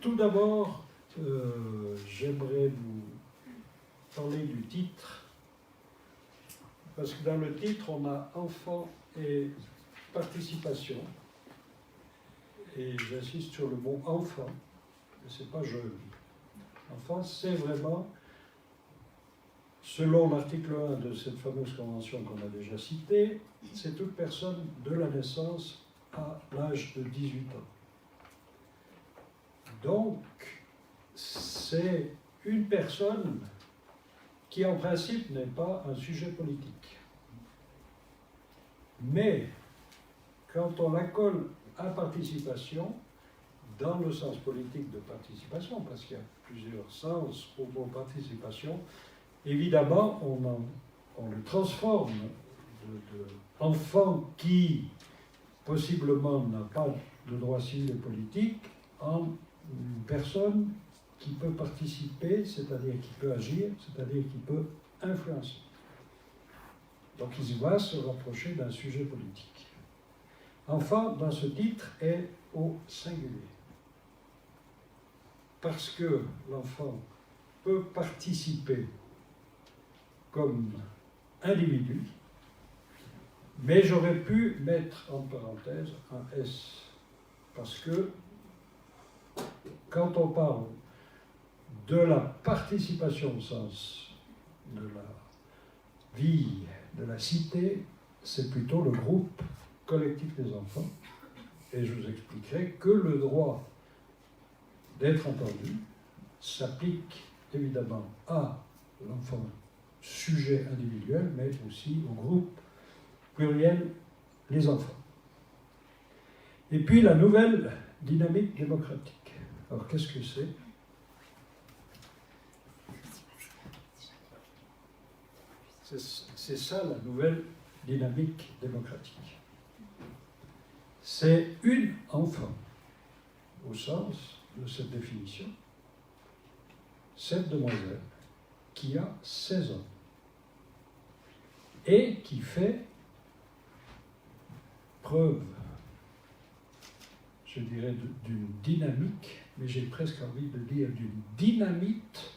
Tout d'abord, j'aimerais vous parler du titre, parce que dans le titre, on a enfant et participation, et j'insiste sur le mot enfant, et c'est pas jeune. Enfant, c'est vraiment, selon l'article 1 de cette fameuse convention qu'on a déjà citée, c'est toute personne de la naissance à l'âge de 18 ans. Donc, c'est une personne qui, en principe, n'est pas un sujet politique. Mais, quand on la colle à participation, dans le sens politique de participation, parce qu'il y a plusieurs sens au mot participation, évidemment, on le transforme d'enfant qui, possiblement, n'a pas de droit civil et politique, en une personne qui peut participer, c'est-à-dire qui peut agir, c'est-à-dire qui peut influencer. Donc il va se rapprocher d'un sujet politique. Enfant, dans ce titre, est au singulier. Parce que l'enfant peut participer comme individu, mais j'aurais pu mettre en parenthèse un S, parce que quand on parle de la participation au sens de la vie de la cité, c'est plutôt le groupe collectif des enfants. Et je vous expliquerai que le droit d'être entendu s'applique évidemment à l'enfant sujet individuel, mais aussi au groupe pluriel, les enfants. Et puis la nouvelle dynamique démocratique. Alors qu'est-ce que c'est ? C'est ça la nouvelle dynamique démocratique. C'est une enfant, au sens de cette définition, cette demoiselle qui a 16 ans et qui fait preuve, je dirais, d'une dynamique, mais j'ai presque envie de dire d'une dynamite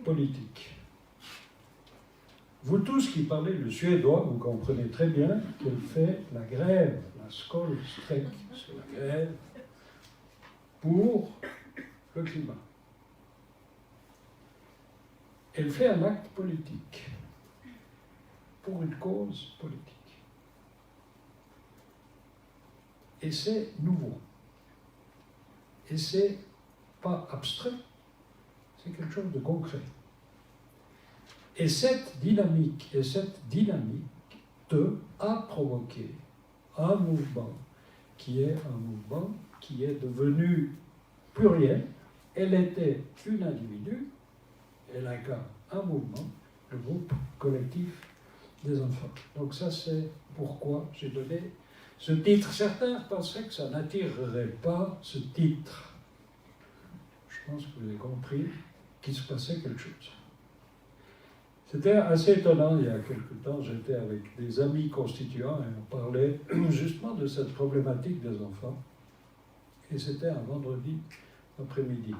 politique. Vous tous qui parlez le suédois, vous comprenez très bien qu'elle fait la grève, la skolstrejk, c'est la grève pour le climat. Elle fait un acte politique pour une cause politique. Et c'est nouveau. Et c'est pas abstrait, c'est quelque chose de concret. Et cette dynamique a provoqué un mouvement qui est devenu pluriel. Elle était une individu, elle incarne un mouvement, le groupe collectif des enfants. Donc ça, c'est pourquoi j'ai donné ce titre. Certains pensaient que ça n'attirerait pas ce titre. Je pense que vous avez compris qu'il se passait quelque chose. C'était assez étonnant, il y a quelque temps, j'étais avec des amis constituants et on parlait justement de cette problématique des enfants. Et c'était un vendredi après-midi.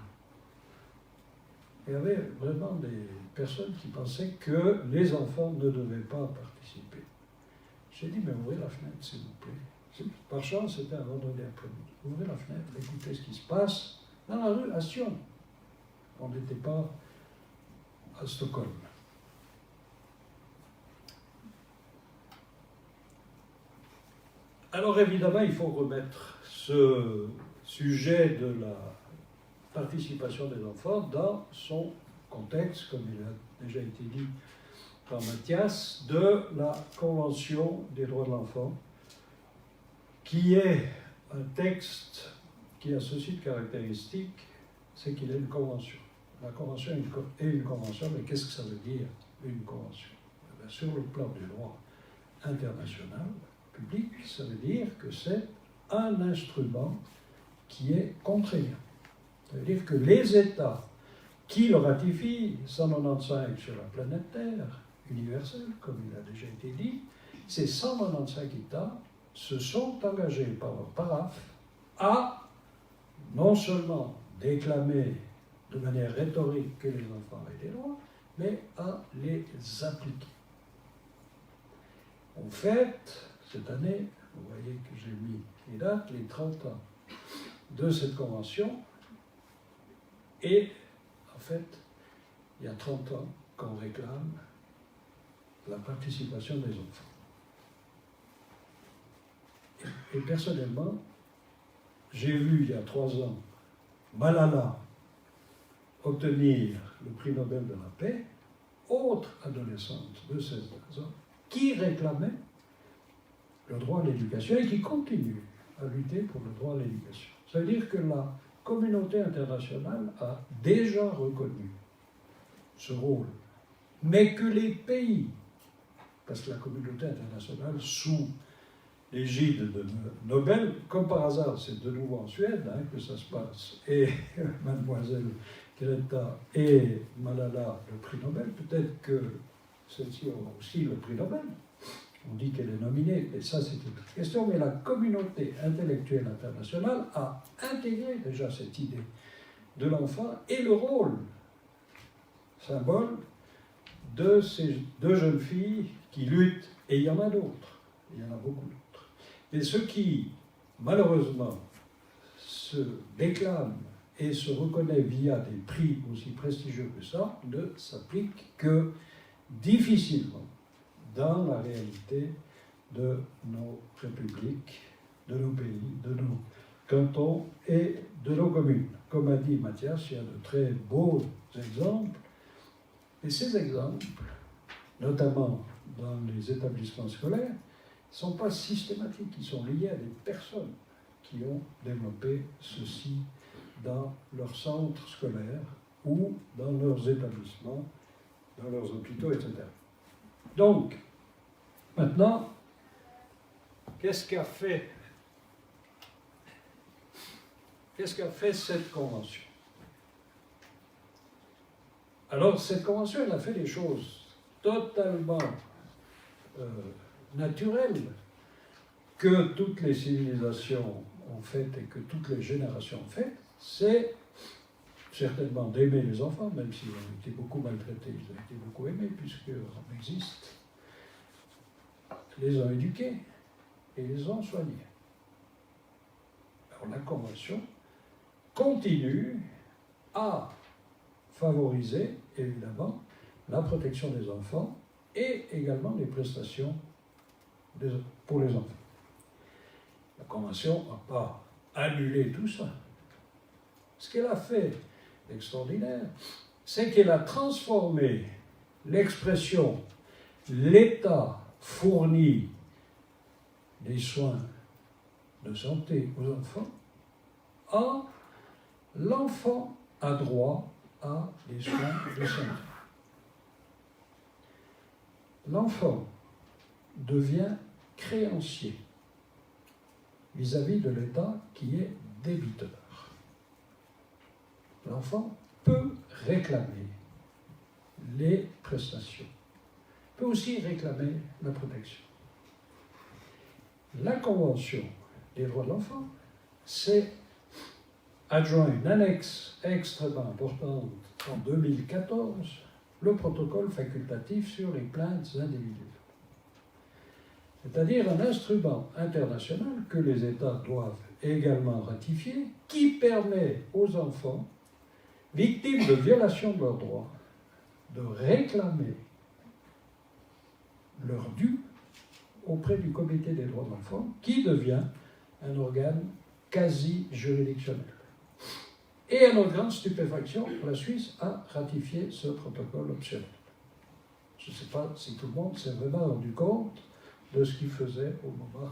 Il y avait vraiment des personnes qui pensaient que les enfants ne devaient pas participer. J'ai dit, mais ouvrez la fenêtre, s'il vous plaît. Par chance, c'était un vendredi après-midi. Ouvrez la fenêtre, écoutez ce qui se passe dans la rue à Sion. On n'était pas à Stockholm. Alors évidemment, il faut remettre ce sujet de la participation des enfants dans son contexte, comme il a déjà été dit par Mathias, de la Convention des droits de l'enfant, qui est un texte qui a ceci de caractéristique, c'est qu'il est une convention. La convention est une convention, mais qu'est-ce que ça veut dire, une convention ? Sur le plan du droit international, public, ça veut dire que c'est un instrument qui est contraignant. Ça veut dire que les États qui le ratifient, 195 sur la planète Terre, universelle, comme il a déjà été dit, ces 195 États se sont engagés par leur paraphe à non seulement déclamer de manière rhétorique que les enfants aient des droits, mais à les appliquer. On fête, cette année, vous voyez que j'ai mis les dates, les 30 ans de cette convention, et en fait, il y a 30 ans qu'on réclame la participation des enfants. Et personnellement, j'ai vu il y a 3 ans Malala obtenir le prix Nobel de la paix, autre adolescente de 16 ans, qui réclamait le droit à l'éducation et qui continue à lutter pour le droit à l'éducation. Ça veut dire que la communauté internationale a déjà reconnu ce rôle, mais que les pays, parce que la communauté internationale, sous l'égide de Nobel, comme par hasard, c'est de nouveau en Suède que ça se passe, et mademoiselle Greta et Malala le prix Nobel, peut-être que celle-ci aura aussi le prix Nobel. On dit qu'elle est nominée, et ça c'est une autre question, mais la communauté intellectuelle internationale a intégré déjà cette idée de l'enfant et le rôle symbole de ces 2 jeunes filles qui luttent, et il y en a d'autres, il y en a beaucoup d'autres. Mais ceux qui, malheureusement, se déclament et se reconnaissent via des prix aussi prestigieux que ça, ne s'appliquent que difficilement dans la réalité de nos républiques, de nos pays, de nos cantons et de nos communes. Comme a dit Mathias, il y a de très beaux exemples, et ces exemples, notamment dans les établissements scolaires, ne sont pas systématiques, ils sont liés à des personnes qui ont développé ceci dans leurs centres scolaires ou dans leurs établissements, dans leurs hôpitaux, etc. Donc, maintenant, qu'est-ce qu'a fait cette convention? Alors, cette convention, elle a fait des choses totalement naturelles que toutes les civilisations ont faites et que toutes les générations ont faites. C'est certainement d'aimer les enfants, même s'ils ont été beaucoup maltraités, ils ont été beaucoup aimés, puisqu'on existe, les ont éduqués et les ont soignés. Alors la Convention continue à favoriser, évidemment, la protection des enfants et également les prestations pour les enfants. La Convention n'a pas annulé tout ça. Ce qu'elle a fait d'extraordinaire, c'est qu'elle a transformé l'expression « l'État fournit des soins de santé aux enfants » en « l'enfant a droit à des soins de santé ». L'enfant devient créancier vis-à-vis de l'État qui est débiteur. L'enfant peut réclamer les prestations, peut aussi réclamer la protection. La Convention des droits de l'enfant s'est adjoint une annexe extrêmement importante en 2014, le protocole facultatif sur les plaintes individuelles. C'est-à-dire un instrument international que les États doivent également ratifier, qui permet aux enfants victimes de violations de leurs droits de réclamer leur dû auprès du Comité des droits de l'enfant, qui devient un organe quasi juridictionnel. Et à notre grande stupéfaction, la Suisse a ratifié ce protocole optionnel. Je ne sais pas si tout le monde s'est vraiment rendu compte de ce qu'il faisait au moment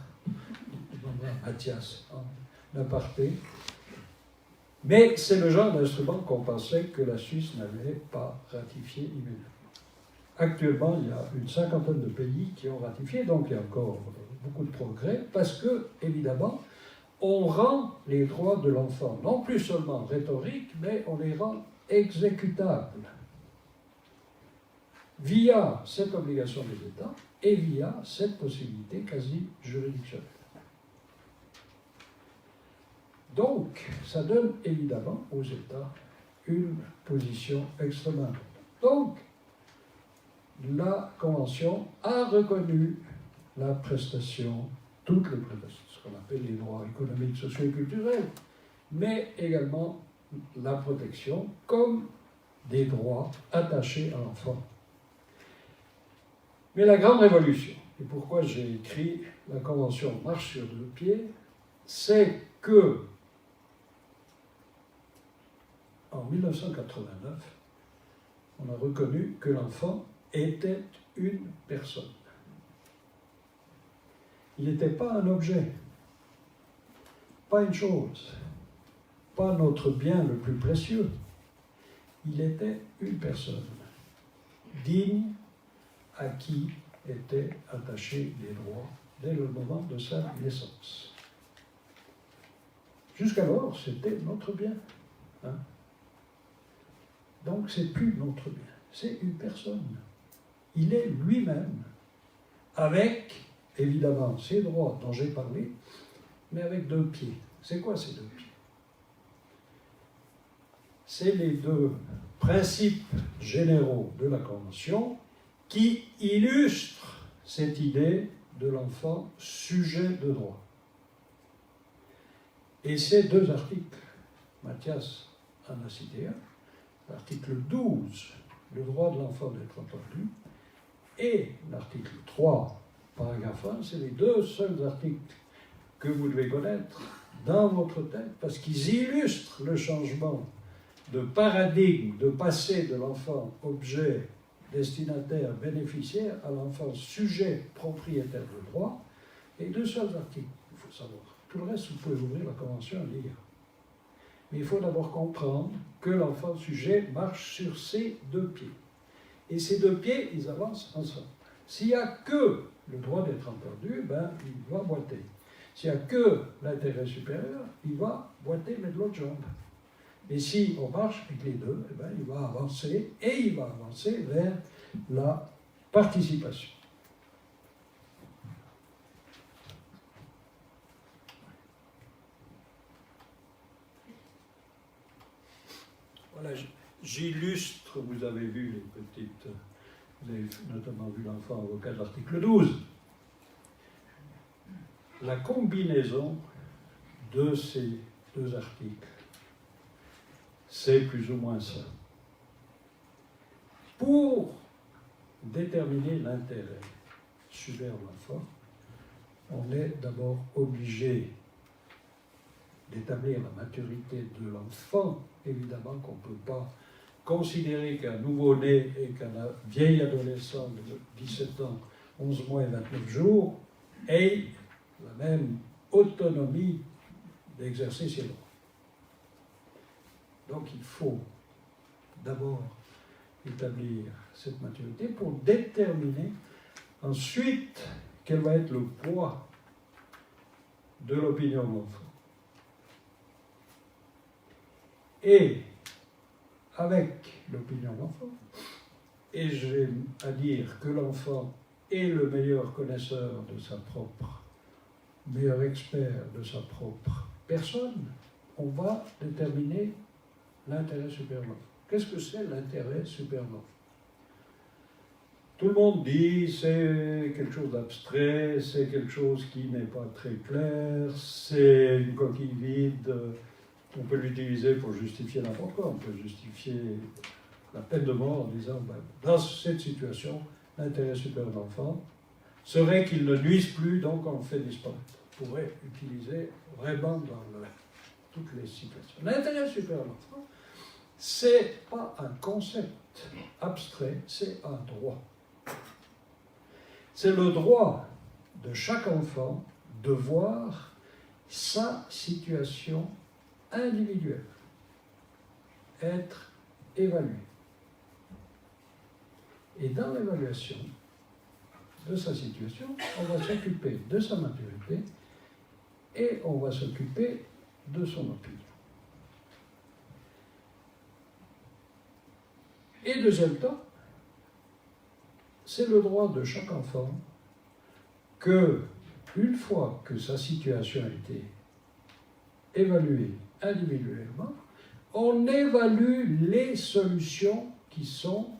Mathias en aparté. Mais c'est le genre d'instrument qu'on pensait que la Suisse n'avait pas ratifié immédiatement. Actuellement, il y a une 50aine de pays qui ont ratifié, donc il y a encore beaucoup de progrès, parce que, évidemment, on rend les droits de l'enfant, non plus seulement rhétoriques, mais on les rend exécutables via cette obligation des États et via cette possibilité quasi juridictionnelle. Donc, ça donne évidemment aux États une position extrêmement importante. Donc, la Convention a reconnu la prestation, toutes les prestations, ce qu'on appelle les droits économiques, sociaux et culturels, mais également la protection comme des droits attachés à l'enfant. Mais la grande révolution, et pourquoi j'ai écrit la Convention marche sur deux pieds, c'est que en 1989, on a reconnu que l'enfant était une personne. Il n'était pas un objet, pas une chose, pas notre bien le plus précieux. Il était une personne, digne, à qui étaient attachés des droits dès le moment de sa naissance. Jusqu'alors, c'était notre bien. Hein? Donc, c'est plus notre bien, c'est une personne. Il est lui-même, avec, évidemment, ces droits dont j'ai parlé, mais avec deux pieds. C'est quoi ces deux pieds? C'est les deux principes généraux de la Convention qui illustrent cette idée de l'enfant sujet de droit. Et ces deux articles, Mathias en a cité un, l'article 12, le droit de l'enfant d'être entendu, et l'article 3, paragraphe 1, c'est les deux seuls articles que vous devez connaître dans votre tête, parce qu'ils illustrent le changement de paradigme, de passer de l'enfant objet, destinataire, bénéficiaire, à l'enfant sujet, propriétaire de droit, et deux seuls articles, il faut savoir. Tout le reste, vous pouvez ouvrir la Convention et lire. Mais il faut d'abord comprendre que l'enfant sujet marche sur ses deux pieds. Et ces deux pieds, ils avancent ensemble. S'il n'y a que le droit d'être entendu, ben, il va boiter. S'il n'y a que l'intérêt supérieur, il va boiter, mais de l'autre jambe. Et si on marche avec les deux, eh ben, il va avancer, et il va avancer vers la participation. Voilà, j'illustre, vous avez vu les petites, vous avez notamment vu l'enfant avocat de l'article 12. La combinaison de ces deux articles, c'est plus ou moins ça. Pour déterminer l'intérêt supérieur de l'enfant, on est d'abord obligé d'établir la maturité de l'enfant. Évidemment qu'on ne peut pas considérer qu'un nouveau-né et qu'un vieil adolescent de 17 ans, 11 mois et 29 jours ait la même autonomie d'exercer ses droits. Donc il faut d'abord établir cette maturité pour déterminer ensuite quel va être le poids de l'opinion de l'enfant. Et avec l'opinion de l'enfant, et j'ai à dire que l'enfant est le meilleur connaisseur de sa propre, meilleur expert de sa propre personne, on va déterminer l'intérêt supérieur de l'enfant. Qu'est-ce que c'est l'intérêt supérieur de l'enfant? Tout le monde dit c'est quelque chose d'abstrait, c'est quelque chose qui n'est pas très clair, c'est une coquille vide. On peut l'utiliser pour justifier n'importe quoi. On peut justifier la peine de mort en disant ben, dans cette situation, l'intérêt supérieur de l'enfant serait qu'il ne nuise plus, donc on le fait disparaître. On pourrait utiliser vraiment dans toutes les situations. L'intérêt supérieur de l'enfant, c'est pas un concept abstrait, c'est un droit. C'est le droit de chaque enfant de voir sa situation individuelle, être évalué. Et dans l'évaluation de sa situation, on va s'occuper de sa maturité et on va s'occuper de son opinion. Et deuxième temps, c'est le droit de chaque enfant que, une fois que sa situation a été évaluer individuellement, on évalue les solutions qui sont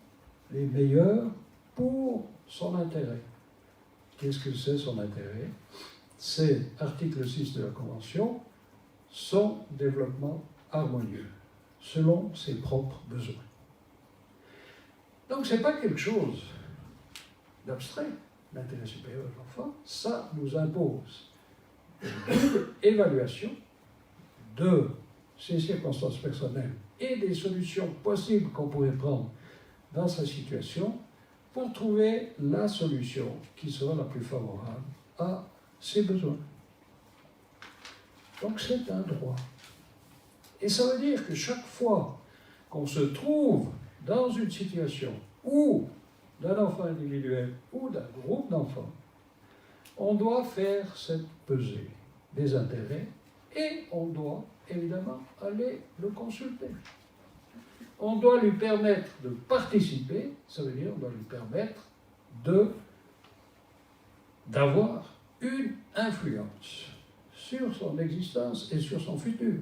les meilleures pour son intérêt. Qu'est-ce que c'est son intérêt? C'est, article 6 de la Convention, son développement harmonieux, selon ses propres besoins. Donc, ce n'est pas quelque chose d'abstrait, l'intérêt supérieur de l'enfant, ça nous impose une évaluation de ses circonstances personnelles et des solutions possibles qu'on pourrait prendre dans sa situation pour trouver la solution qui sera la plus favorable à ses besoins. Donc c'est un droit. Et ça veut dire que chaque fois qu'on se trouve dans une situation ou d'un enfant individuel ou d'un groupe d'enfants, on doit faire cette pesée des intérêts et on doit évidemment aller le consulter. On doit lui permettre de participer, ça veut dire on doit lui permettre d'avoir une influence sur son existence et sur son futur.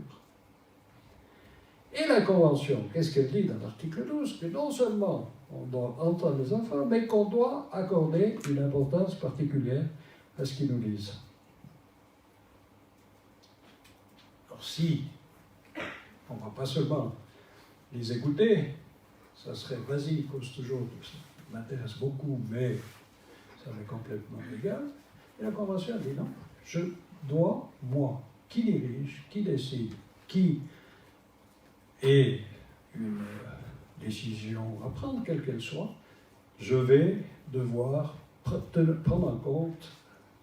Et la Convention, qu'est-ce qu'elle dit dans l'article 12? Que non seulement on doit entendre les enfants, mais qu'on doit accorder une importance particulière à ce qu'ils nous disent. Alors si on ne va pas seulement les écouter, ça serait vas-y, cause toujours, ça m'intéresse beaucoup, mais ça m'est complètement égal. Et la Convention dit non, je dois, moi, qui dirige, qui décide, qui ait une décision à prendre, quelle qu'elle soit, je vais devoir prendre en compte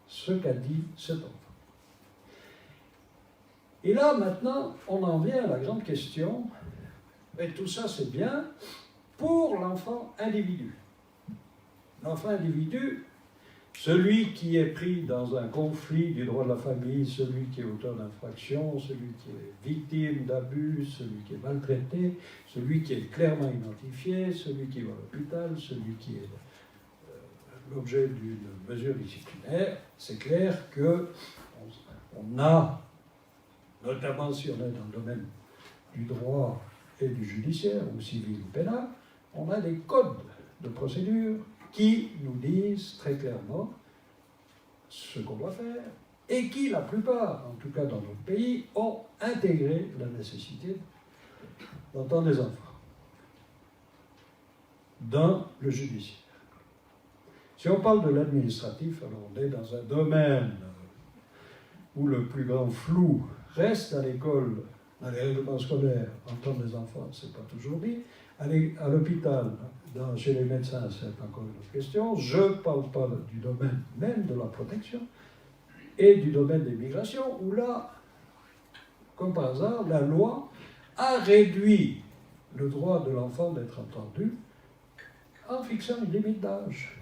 ce qu'a dit cet enfant. Et là, maintenant, on en vient à la grande question, et tout ça c'est bien pour l'enfant individu. L'enfant individu, celui qui est pris dans un conflit du droit de la famille, celui qui est auteur d'infraction, celui qui est victime d'abus, celui qui est maltraité, celui qui est clairement identifié, celui qui va à l'hôpital, celui qui est l'objet d'une mesure disciplinaire, c'est clair qu'on a, notamment si on est dans le domaine du droit et du judiciaire, ou civil ou pénal, on a des codes de procédure qui nous disent très clairement ce qu'on doit faire et qui, la plupart, en tout cas dans notre pays, ont intégré la nécessité d'entendre les enfants dans le judiciaire. Si on parle de l'administratif, alors on est dans un domaine où le plus grand flou reste à l'école, dans les règlements scolaires, entendre les enfants, c'est pas toujours dit. À l'hôpital, chez les médecins, c'est encore une autre question. Je ne parle pas du domaine même de la protection et du domaine des migrations, où là, comme par hasard, la loi a réduit le droit de l'enfant d'être entendu en fixant une limite d'âge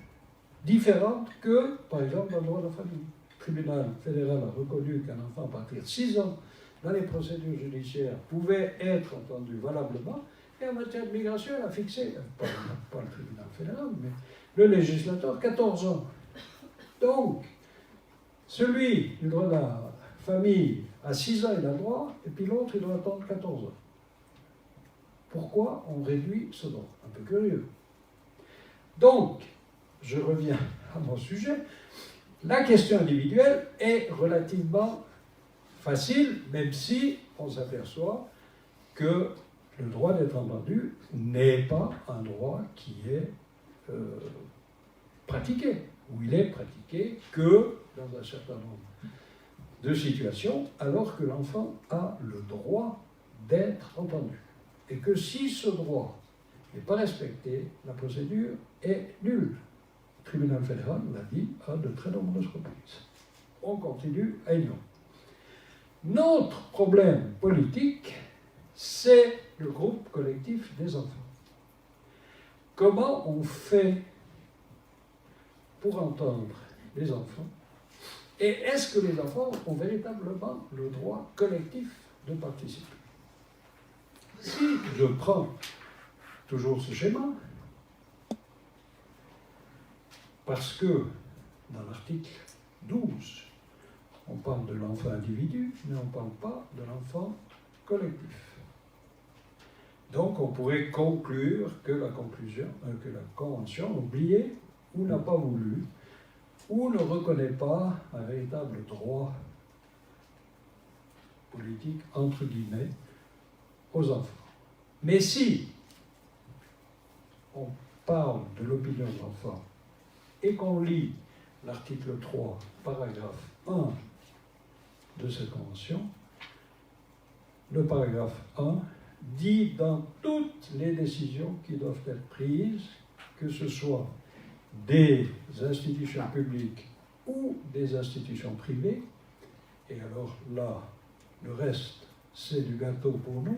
différente que, par exemple, dans le droit de la famille. Le tribunal fédéral a reconnu qu'un enfant, à partir de 6 ans, dans les procédures judiciaires, pouvait être entendu valablement, et en matière de migration, elle a fixé, pas le tribunal fédéral, mais le législateur, 14 ans. Donc, celui du droit de la famille, à 6 ans, il a le droit, et puis l'autre, il doit attendre 14 ans. Pourquoi on réduit ce droit? Un peu curieux. Donc, je reviens à mon sujet. La question individuelle est relativement facile, même si on s'aperçoit que le droit d'être entendu n'est pas un droit qui est pratiqué, ou il est pratiqué que dans un certain nombre de situations, alors que l'enfant a le droit d'être entendu. Et que si ce droit n'est pas respecté, la procédure est nulle. Le tribunal fédéral l'a dit à de très nombreuses reprises. On continue à ignorer. Notre problème politique, c'est le groupe collectif des enfants. Comment on fait pour entendre les enfants? Et est-ce que les enfants ont véritablement le droit collectif de participer? Si je prends toujours ce schéma, parce que dans l'article 12, On parle de l'enfant individu, mais on ne parle pas de l'enfant collectif. Donc on pourrait conclure que la Convention a oublié ou n'a pas voulu ou ne reconnaît pas un véritable droit politique, entre guillemets, aux enfants. Mais si on parle de l'opinion de l'enfant et qu'on lit l'article 3, paragraphe 1 de cette convention, le paragraphe 1 dit dans toutes les décisions qui doivent être prises, que ce soit des institutions publiques ou des institutions privées, et alors là, le reste, c'est du gâteau pour nous,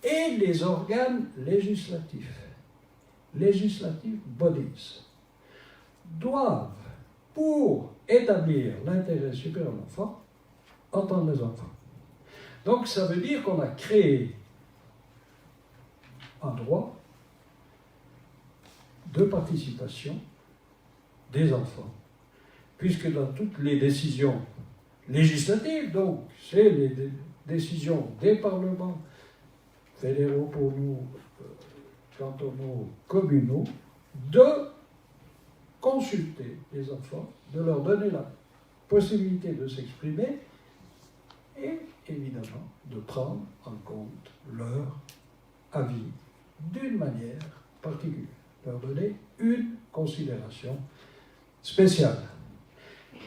et les organes législatifs bodies, doivent, pour établir l'intérêt supérieur de l'enfant, entendre les enfants. Donc ça veut dire qu'on a créé un droit de participation des enfants, puisque dans toutes les décisions législatives, donc c'est les décisions des parlements fédéraux pour nous, cantonaux, communaux, de consulter les enfants, de leur donner la possibilité de s'exprimer et évidemment de prendre en compte leur avis d'une manière particulière, leur donner une considération spéciale.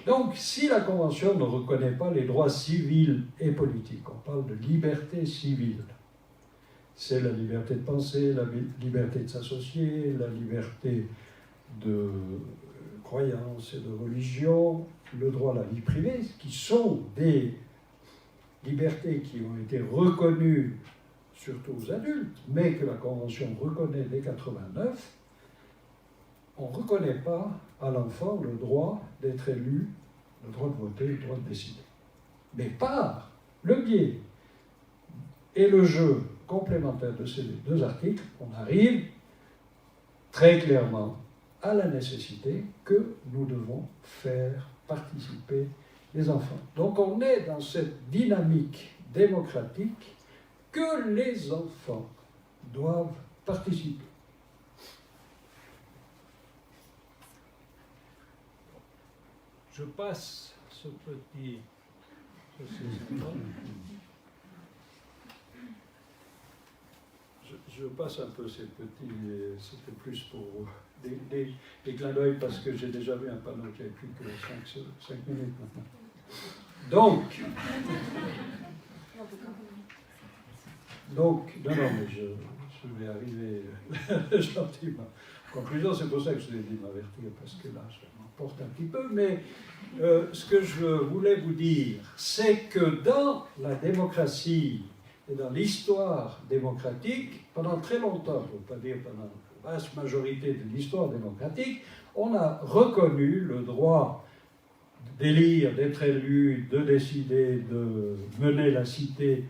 Donc, si la Convention ne reconnaît pas les droits civils et politiques, on parle de liberté civile, c'est la liberté de penser, la liberté de s'associer, la liberté de croyance et de religion, le droit à la vie privée, qui sont des libertés qui ont été reconnues surtout aux adultes, mais que la Convention reconnaît dès 89, on ne reconnaît pas à l'enfant le droit d'être élu, le droit de voter, le droit de décider. Mais par le biais et le jeu complémentaire de ces deux articles, on arrive très clairement à la nécessité que nous devons faire participer les enfants. Donc on est dans cette dynamique démocratique que les enfants doivent participer. Je passe ce petit... Je passe un peu ces petits... C'était plus pour des clins d'œil parce que j'ai déjà vu un panneau qui a plus que 5 minutes maintenant. Donc, non, mais je vais arriver gentiment. Conclusion, c'est pour ça que je vous ai dit m'avertir, parce que là, je m'emporte un petit peu, mais ce que je voulais vous dire, c'est que dans la démocratie et dans l'histoire démocratique, pendant très longtemps, pour ne pas dire pendant la vaste majorité de l'histoire démocratique, on a reconnu le droit d'élire, d'être élu, de décider, de mener la cité,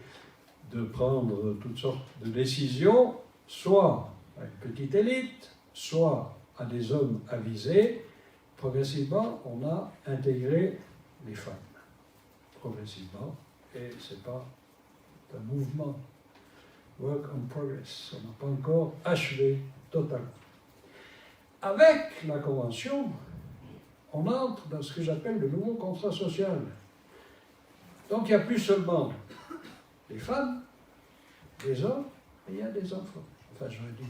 de prendre toutes sortes de décisions, soit à une petite élite, soit à des hommes avisés. Progressivement, on a intégré les femmes. Progressivement, et ce n'est pas un mouvement, work in progress, on n'a pas encore achevé totalement. Avec la Convention, on entre dans ce que j'appelle le nouveau contrat social. Donc il n'y a plus seulement les femmes, les hommes, mais il y a des enfants. Enfin, je veux dire,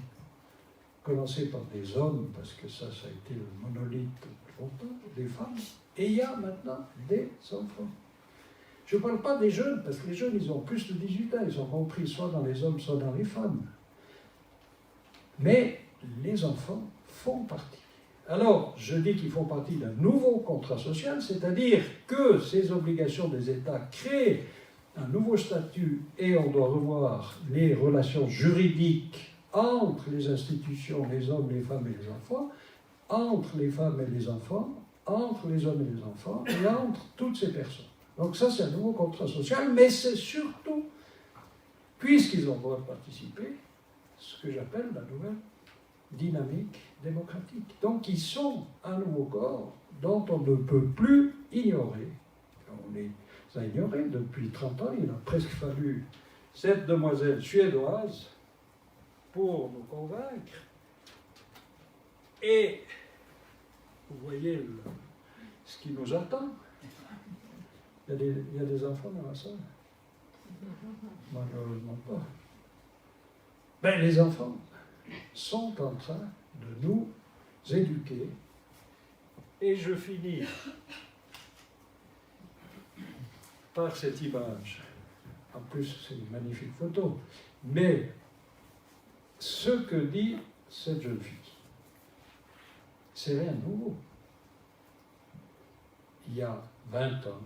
commencer par des hommes, parce que ça a été le monolithe longtemps, des femmes, et il y a maintenant des enfants. Je ne parle pas des jeunes, parce que les jeunes, ils ont plus de 18 ans, ils sont compris soit dans les hommes, soit dans les femmes. Mais les enfants font partie. Alors, je dis qu'ils font partie d'un nouveau contrat social, c'est-à-dire que ces obligations des États créent un nouveau statut et on doit revoir les relations juridiques entre les institutions, les hommes, les femmes et les enfants, entre les femmes et les enfants, entre les hommes et les enfants, et entre toutes ces personnes. Donc ça, c'est un nouveau contrat social, mais c'est surtout, puisqu'ils ont le droit de participer, ce que j'appelle la nouvelle dynamique démocratique. Donc ils sont un nouveau corps dont on ne peut plus ignorer on les a ignorés depuis 30 ans. Il a presque fallu cette demoiselle suédoise pour nous convaincre. Et vous voyez ce qui nous attend. Il y a des enfants dans la salle. Malheureusement pas. Ben, les enfants sont en train de nous éduquer. Et je finis par cette image. En plus, c'est une magnifique photo. Mais ce que dit cette jeune fille, c'est rien de nouveau. Il y a 20 ans,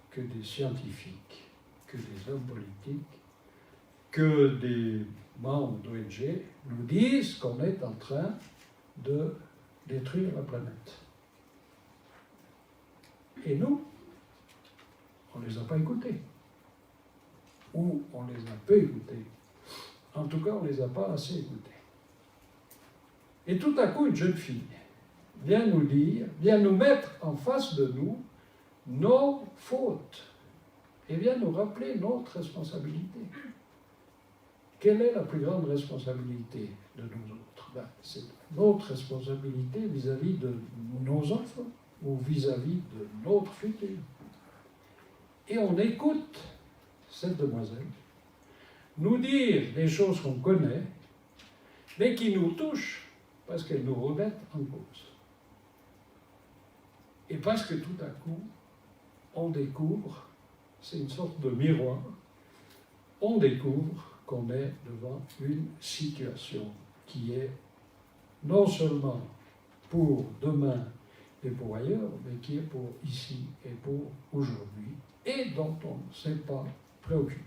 que des scientifiques, que des hommes politiques, que des membres d'ONG nous disent qu'on est en train de détruire la planète. Et nous, on ne les a pas écoutés. Ou on les a peu écoutés. En tout cas, on ne les a pas assez écoutés. Et tout à coup, une jeune fille vient nous dire, vient nous mettre en face de nous nos fautes et vient nous rappeler notre responsabilité. Quelle est la plus grande responsabilité de nous autres? C'est notre responsabilité vis-à-vis de nos enfants ou vis-à-vis de notre futur. Et on écoute cette demoiselle nous dire des choses qu'on connaît, mais qui nous touchent parce qu'elles nous remettent en cause. Et parce que tout à coup, on découvre, c'est une sorte de miroir, on découvre qu'on est devant une situation qui est non seulement pour demain et pour ailleurs, mais qui est pour ici et pour aujourd'hui, et dont on ne s'est pas préoccupé.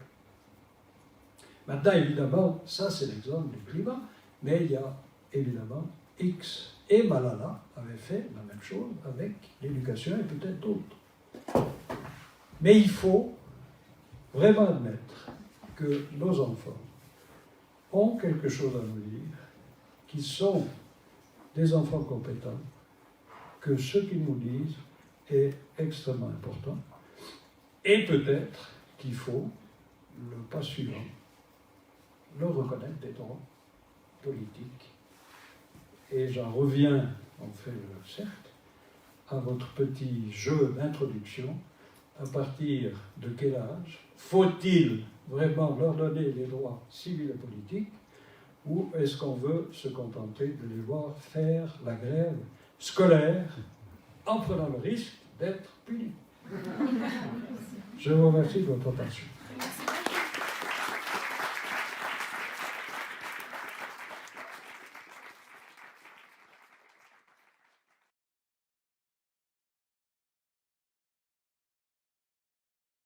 Maintenant, évidemment, ça c'est l'exemple du climat, mais il y a évidemment X. Et Malala avait fait la même chose avec l'éducation et peut-être d'autres. Mais il faut vraiment admettre que nos enfants ont quelque chose à nous dire, qu'ils sont des enfants compétents, que ce qu'ils nous disent est extrêmement important, et peut-être qu'il faut, le pas suivant, leur reconnaître des droits politiques. Et j'en reviens, en fait, certes, à votre petit jeu d'introduction. À partir de quel âge faut-il vraiment leur donner les droits civils et politiques, ou est-ce qu'on veut se contenter de les voir faire la grève scolaire en prenant le risque d'être punis? Je vous remercie de votre attention.